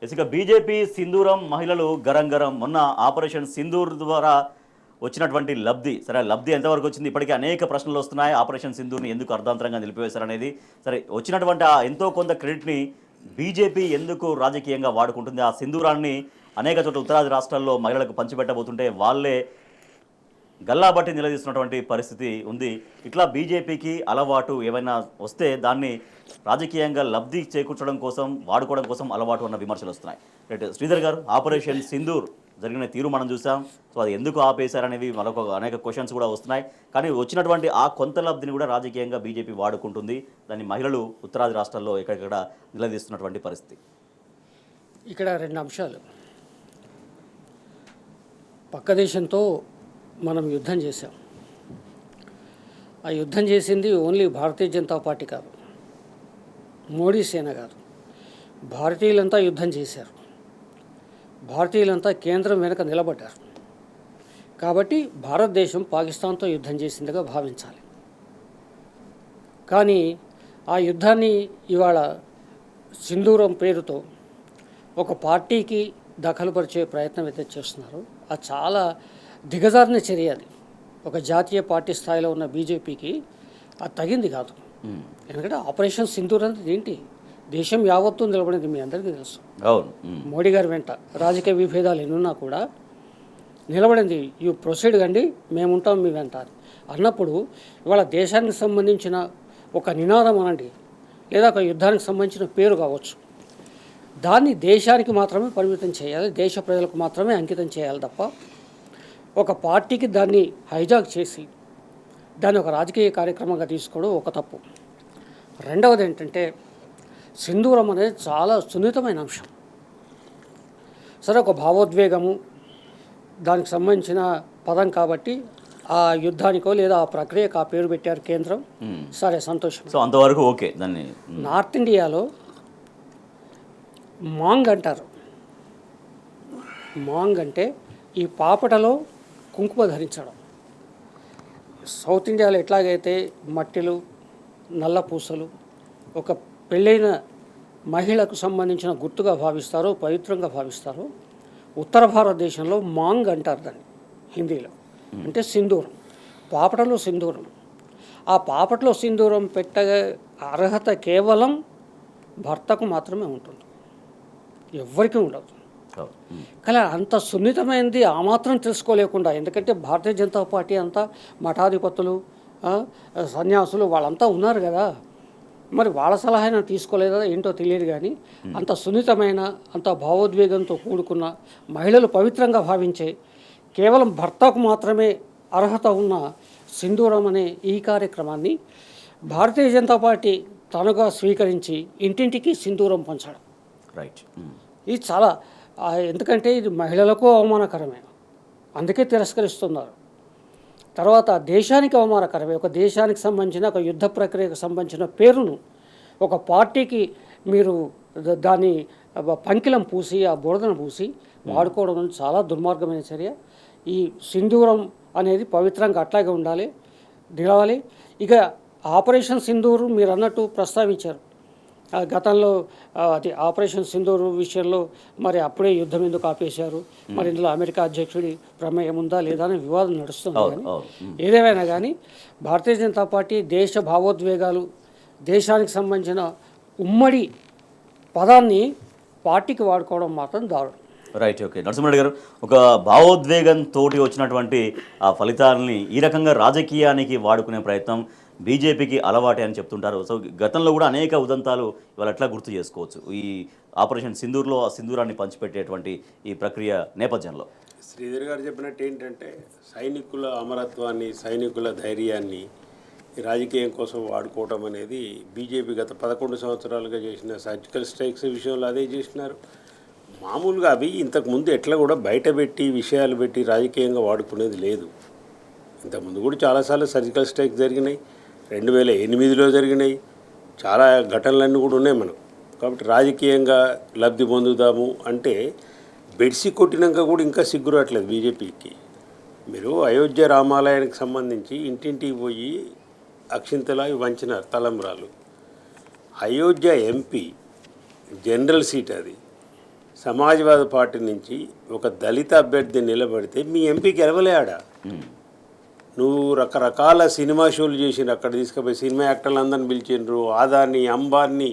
ఇసుక బీజేపీ సింధూరం మహిళలు గరం గరం మొన్న ఆపరేషన్ సింధూర్ ద్వారా వచ్చినటువంటి లబ్ధి సరే లబ్ధి ఎంతవరకు వచ్చింది ఇప్పటికీ అనేక ప్రశ్నలు వస్తున్నాయి ఆపరేషన్ సింధూర్ని ఎందుకు అర్ధాంతరంగా నిలిపివేశారనేది సరే వచ్చినటువంటి ఆ ఎంతో కొంత క్రెడిట్ని బీజేపీ ఎందుకు రాజకీయంగా వాడుకుంటుంది ఆ సింధూరాన్ని అనేక చోట్ల ఉత్తరాది రాష్ట్రాల్లో మహిళలకు పంచిపెట్టబోతుంటే వాళ్ళే గల్లాబట్టి నిలదీస్తున్నటువంటి పరిస్థితి ఉంది ఇట్లా బీజేపీకి అలవాటు ఏమైనా వస్తే దాన్ని రాజకీయంగా లబ్ధి చేకూర్చడం కోసం వాడుకోవడం కోసం అలవాటు ఉన్న విమర్శలు వస్తున్నాయి రైట్ శ్రీధర్ గారు ఆపరేషన్ సింధూర్ జరిగిన తీరు మనం చూసాం సో అది ఎందుకు ఆపేశారనేవి మరొక అనేక క్వశ్చన్స్ కూడా వస్తున్నాయి కానీ వచ్చినటువంటి ఆ కొంత లబ్ధిని కూడా రాజకీయంగా బీజేపీ వాడుకుంటుంది దాన్ని మహిళలు ఉత్తరాది రాష్ట్రాల్లో ఎక్కడెక్కడ నిలదీస్తున్నటువంటి పరిస్థితి ఇక్కడ రెండు అంశాలు పక్క దేశంతో మనం యుద్ధం చేశాం ఆ యుద్ధం చేసింది ఓన్లీ భారతీయ జనతా పార్టీ కాదు మోడీ సేన కాదు భారతీయులంతా యుద్ధం చేశారు భారతీయులంతా కేంద్రం వెనుక నిలబడ్డారు కాబట్టి భారతదేశం పాకిస్తాన్తో యుద్ధం చేసిందిగా భావించాలి కానీ ఆ యుద్ధాన్ని ఇవాళ సింధూరం పేరుతో ఒక పార్టీకి దఖలుపరిచే ప్రయత్నం అయితే చేస్తున్నారు అది చాలా దిగజారిన చర్య అది ఒక జాతీయ పార్టీ స్థాయిలో ఉన్న బీజేపీకి అది తగింది కాదు ఎందుకంటే ఆపరేషన్ సింధూర్ అనేది ఏంటి దేశం యావత్తు నిలబడింది మీ అందరికీ తెలుసు మోడీ గారి వెంట రాజకీయ విభేదాలు ఎన్నున్నా కూడా నిలబడింది యూ ప్రొసీడ్ కండి మేముంటాం మీ వెంట అన్నప్పుడు ఇవాళ దేశానికి సంబంధించిన ఒక నినాదం అనండి లేదా ఒక యుద్ధానికి సంబంధించిన పేరు కావచ్చు దాన్ని దేశానికి మాత్రమే పరిమితం చేయాలి దేశ ప్రజలకు మాత్రమే అంకితం చేయాలి తప్ప ఒక పార్టీకి దాన్ని హైజాక్ చేసి దాన్ని ఒక రాజకీయ కార్యక్రమంగా తీసుకోవడం ఒక తప్పు రెండవది ఏంటంటే సింధూరం అనేది చాలా సున్నితమైన అంశం సరే ఒక భావోద్వేగము దానికి సంబంధించిన పదం కాబట్టి ఆ యుద్ధానికో లేదా ఆ ప్రక్రియకు ఆ పేరు పెట్టారు కేంద్రం సరే సంతోషం సో అంతవరకు ఓకే దాన్ని నార్త్ ఇండియాలో మాంగ్ అంటారు మాంగ్ అంటే ఈ పాపటలో కుంకుమ ధరించడం సౌత్ ఇండియాలో ఎట్లాగైతే మట్టిలు నల్ల పూసలు ఒక పెళ్ళైన మహిళకు సంబంధించిన గుర్తుగా భావిస్తారో పవిత్రంగా భావిస్తారో ఉత్తర భారతదేశంలో మాంగ్ అంటారు దాన్ని హిందీలో అంటే సింధూరం పాపటలో సింధూరం ఆ పాపటలో సింధూరం పెట్టే అర్హత కేవలం భర్తకు మాత్రమే ఉంటుంది ఎవ్వరికీ ఉండదు కానీ అంత సున్నితమైనది ఆ మాత్రం తెలుసుకోలేకుండా ఎందుకంటే భారతీయ జనతా పార్టీ అంతా మఠాధిపతులు సన్యాసులు వాళ్ళంతా ఉన్నారు కదా మరి వాళ్ళ సలహా తీసుకోలేదా ఏంటో తెలియదు కానీ అంత సున్నితమైన అంత భావోద్వేగంతో కూడుకున్న మహిళలు పవిత్రంగా భావించే కేవలం భర్తకు మాత్రమే అర్హత ఉన్న సింధూరం అనే ఈ కార్యక్రమాన్ని భారతీయ జనతా పార్టీ తనగా స్వీకరించి ఇంటింటికి సింధూరం పంచడం రైట్ ఇది చాలా ఎందుకంటే ఇది మహిళలకు అవమానకరమే అందుకే తిరస్కరిస్తున్నారు తర్వాత దేశానికి అవమానకరమే ఒక దేశానికి సంబంధించిన ఒక యుద్ధ ప్రక్రియకు సంబంధించిన పేరును ఒక పార్టీకి మీరు దాన్ని పంకిలం పూసి ఆ బురదను పూసి వాడుకోవడం చాలా దుర్మార్గమైన చర్య ఈ సింధూరం అనేది పవిత్రంగా అట్లాగే ఉండాలి నిలవాలి ఇక ఆపరేషన్ సింధూరు మీరు అన్నట్టు ప్రస్తావించారు గతంలో అది ఆపరేషన్ సింధూర్ విషయంలో మరి అప్పుడే యుద్ధం ఎందుకు ఆపేశారు మరి ఇందులో అమెరికా అధ్యక్షుడి ప్రమేయం ఉందా లేదా అనే వివాదం నడుస్తుంది కానీ ఏదేమైనా కానీ భారతీయ జనతా పార్టీ దేశ భావోద్వేగాలు దేశానికి సంబంధించిన ఉమ్మడి పదాన్ని పార్టీకి వాడుకోవడం మాత్రం దారుణం రైట్ ఓకే నరసింహారెడ్డి గారు ఒక భావోద్వేగంతో వచ్చినటువంటి ఆ ఫలితాలని ఈ రకంగా రాజకీయానికి వాడుకునే ప్రయత్నం బీజేపీకి అలవాటే అని చెప్తుంటారు సో గతంలో కూడా అనేక ఉదంతాలు ఇవాళ ఎట్లా గుర్తు చేసుకోవచ్చు ఈ ఆపరేషన్ సింధూర్లో ఆ సింధూరాన్ని పంచిపెట్టేటువంటి ఈ ప్రక్రియ నేపథ్యంలో శ్రీధర్ గారు చెప్పినట్టు ఏంటంటే సైనికుల అమరత్వాన్ని సైనికుల ధైర్యాన్ని రాజకీయం కోసం వాడుకోవడం అనేది బీజేపీ గత 11 సంవత్సరాలుగా చేసిన సర్జికల్ స్ట్రైక్స్ విషయంలో అదే చేసినారు మామూలుగా అవి ఇంతకుముందు ఎట్లా కూడా బయట పెట్టి విషయాలు పెట్టి రాజకీయంగా వాడుకునేది లేదు ఇంతకుముందు కూడా చాలాసార్లు సర్జికల్ స్ట్రైక్ జరిగినాయి 2008లో జరిగినాయి చాలా ఘటనలన్నీ కూడా ఉన్నాయి మనం కాబట్టి రాజకీయంగా లబ్ధి పొందుదాము అంటే బెడ్సి కొట్టినాక కూడా ఇంకా సిగ్గురాట్లేదు బీజేపీకి మీరు అయోధ్య రామాలయానికి సంబంధించి ఇంటింటికి పోయి అక్షింతలా వంచినారు తలంబ్రాలు అయోధ్య ఎంపీ జనరల్ సీట్ అది సమాజ్వాదీ పార్టీ నుంచి ఒక దళిత అభ్యర్థి నిలబడితే మీ ఎంపీ గెలవలేడా? నువ్వు రకరకాల సినిమా షోలు చేసిండ్రు, అక్కడ తీసుకుపోయి సినిమా యాక్టర్లు అందరిని పిలిచిండ్రు, ఆదాని అంబానీ,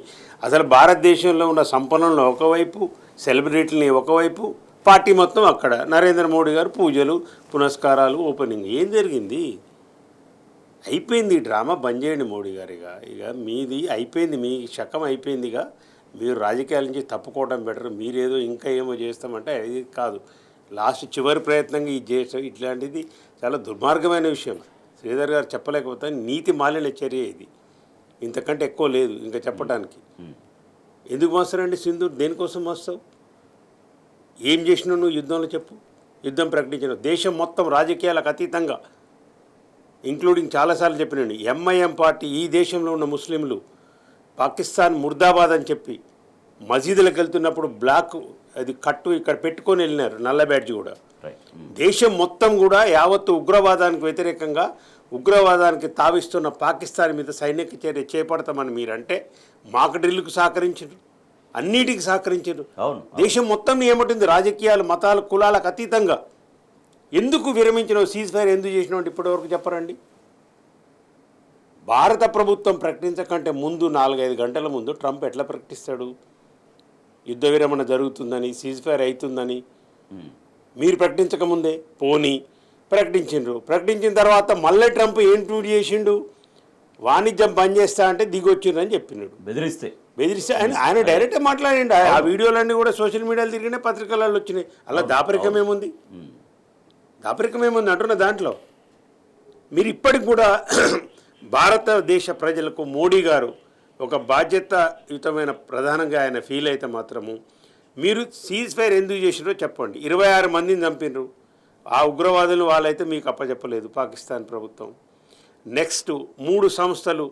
అసలు భారతదేశంలో ఉన్న సంపన్నులను ఒకవైపు, సెలబ్రిటీలని ఒకవైపు, పార్టీ మొత్తం అక్కడ. నరేంద్ర మోడీ గారు పూజలు పునస్కారాలు ఓపెనింగ్. ఏం జరిగింది? అయిపోయింది ఈ డ్రామా, బంద్ చేయండి మోడీ గారు. ఇక మీది అయిపోయింది, మీ శకం అయిపోయిందిగా. మీరు రాజకీయాల నుంచి తప్పుకోవడం బెటర్. మీరేదో ఇంకా ఏమో చేస్తామంటే అది కాదు. లాస్ట్ చివరి ప్రయత్నంగా ఇది చేస్తాం. ఇట్లాంటిది చాలా దుర్మార్గమైన విషయం. శ్రీధర్ గారు చెప్పలేకపోతే నీతి మాలిన చర్య ఇది. ఇంతకంటే ఎక్కువ లేదు ఇంకా చెప్పడానికి. ఎందుకు మోస్తారండి సింధూర్? దేనికోసం మోస్తావు? ఏం చేసినావు నువ్వు యుద్ధంలో చెప్పు? యుద్ధం ప్రకటించినావు దేశం మొత్తం రాజకీయాలకు అతీతంగా, ఇంక్లూడింగ్ చాలాసార్లు చెప్పినాను. ఎంఐఎం పార్టీ ఈ దేశంలో ఉన్న ముస్లింలు పాకిస్తాన్ ముర్దాబాద్ అని చెప్పి మసీదులకు వెళ్తున్నప్పుడు బ్లాక్ అది కట్టు ఇక్కడ పెట్టుకొని వెళ్ళినారు, నల్ల బ్యాడ్జ్ కూడా. దేశం మొత్తం కూడా యావత్తు ఉగ్రవాదానికి వ్యతిరేకంగా, ఉగ్రవాదానికి తావిస్తున్న పాకిస్తాన్ మీద సైనిక చర్య చేపడతామని మీరంటే మాకు డ్రిల్కు సహకరించారు, అన్నిటికీ సహకరించారు. దేశం మొత్తం ఏమంటుంది? రాజకీయాలు, మతాలు, కులాలకు అతీతంగా ఎందుకు విరమించినావు? సీజ్ ఫైర్ ఎందుకు చేసినావు ఇప్పటివరకు చెప్పరండి. భారత ప్రభుత్వం ప్రకటించకంటే ముందు 4-5 గంటల ముందు ట్రంప్ ఎట్లా ప్రకటిస్తాడు? యుద్ధ విరమణ జరుగుతుందని, సీజ్ ఫైర్ అవుతుందని మీరు ప్రకటించకముందే పోనీ ప్రకటించిండ్రు. ప్రకటించిన తర్వాత మళ్ళీ ట్రంప్ ఏం ట్వీట్ చేసిండు? వాణిజ్యం బంద్ చేస్తా అంటే దిగొచ్చిండ్రు అని చెప్పినాడు. బెదిరిస్తే ఆయన డైరెక్ట్గా మాట్లాడిండు. ఆ వీడియోలన్నీ కూడా సోషల్ మీడియాలో తిరిగినాయి, పత్రికలలో వచ్చినాయి. అలా దాపరికమేముంది? దాపరికమేముంది అంటున్న దాంట్లో. మీరు ఇప్పటికి కూడా భారతదేశ ప్రజలకు మోడీ గారు ఒక బాధ్యతాయుతమైన ప్రధానంగా ఆయన ఫీల్ అయితే మాత్రము మీరు సీజ్ ఫైర్ ఎందుకు చేసినారో చెప్పండి. 26 మందిని చంపినారు. ఆ ఉగ్రవాదులు వాళ్ళైతే మీకు అప్పచెప్పలేదు పాకిస్తాన్ ప్రభుత్వం. నెక్స్ట్ 3 సంస్థలు,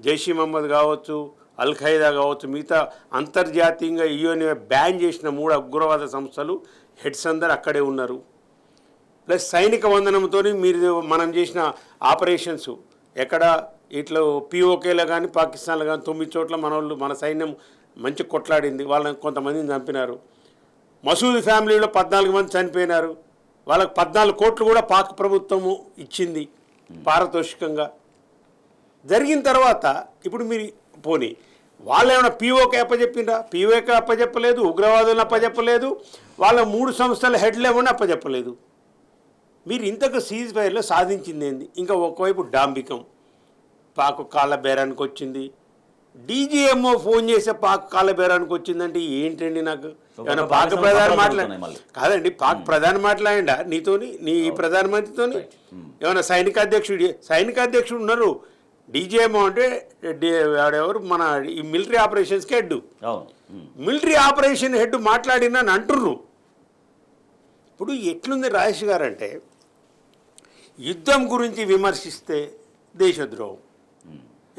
జైష్ మహమ్మద్ కావచ్చు, అల్ ఖైదా కావచ్చు, మిగతా అంతర్జాతీయంగా యుఎన్ బ్యాన్ చేసిన 3 ఉగ్రవాద సంస్థలు హెడ్స్ అందరు అక్కడే ఉన్నారు. ప్లస్ సైనిక వందనంతో మీరు మనం చేసిన ఆపరేషన్స్ ఎక్కడ ఇట్లా పిఓకేలో కానీ పాకిస్తాన్లో కానీ 9 చోట్ల మన సైన్యం మంచి కొట్లాడింది. వాళ్ళని కొంతమందిని చంపినారు. మసూద్ ఫ్యామిలీలో 14 మంది చనిపోయినారు. వాళ్ళకి 14 కోట్లు కూడా పాక్ ప్రభుత్వము ఇచ్చింది పారితోషికంగా. జరిగిన తర్వాత ఇప్పుడు మీరు పోనీ వాళ్ళు ఏమైనా పీఓకే అప్పచెప్పిండ్రా? పీఓకే అప్పచెప్పలేదు, ఉగ్రవాదులను అప్పచెప్పలేదు, వాళ్ళ 3 సంస్థల హెడ్లు ఏమన్నా అప్పచెప్పలేదు. మీరు ఇంతకు సీజ్ ఫైర్లో సాధించింది ఏంది? ఇంకా ఒకవైపు డాంబికం, పాక్ కాళ్ళ బేరానికి వచ్చింది. డీజీఎంఓ ఫోన్ చేసే పాక్ కాళ్ళ బేరానికి వచ్చిందంటే ఏంటండి? నాకు ఏమైనా పాక్ ప్రధాని కాదండి, పాక్ ప్రధాని మాట్లాడిండా నీతోని, నీ ప్రధానమంత్రితోని? ఏమైనా సైనికాధ్యక్షుడు ఉన్నారు. డీజీఎంఓ అంటే ఎవరు? మన ఈ మిలిటరీ ఆపరేషన్స్కి హెడ్. మిలిటరీ ఆపరేషన్ హెడ్ మాట్లాడినా అని అంటుర్రు. ఇప్పుడు ఎట్లుంది రాజేష్ గారు అంటే, యుద్ధం గురించి విమర్శిస్తే దేశద్రోహం.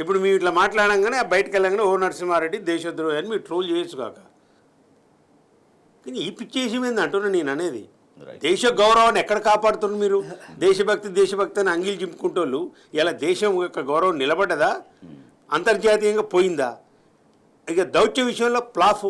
ఇప్పుడు మేము ఇట్లా మాట్లాడంగానే బయటకు వెళ్ళగానే ఓ నరసింహారెడ్డి దేశద్రోహి అని మీరు ట్రోల్ చేయొచ్చు కాక. కానీ ఈ పిచ్చేసి ఏంది అంటున్నా నేను అనేది. దేశ గౌరవాన్ని ఎక్కడ కాపాడుతున్నారు మీరు? దేశభక్తి అని అంగిలు చింపుకుంటోళ్ళు ఇలా దేశం యొక్క గౌరవం నిలబడ్డదా? అంతర్జాతీయంగా పోయిందా? ఇక దౌత్య విషయంలో ప్లాఫ్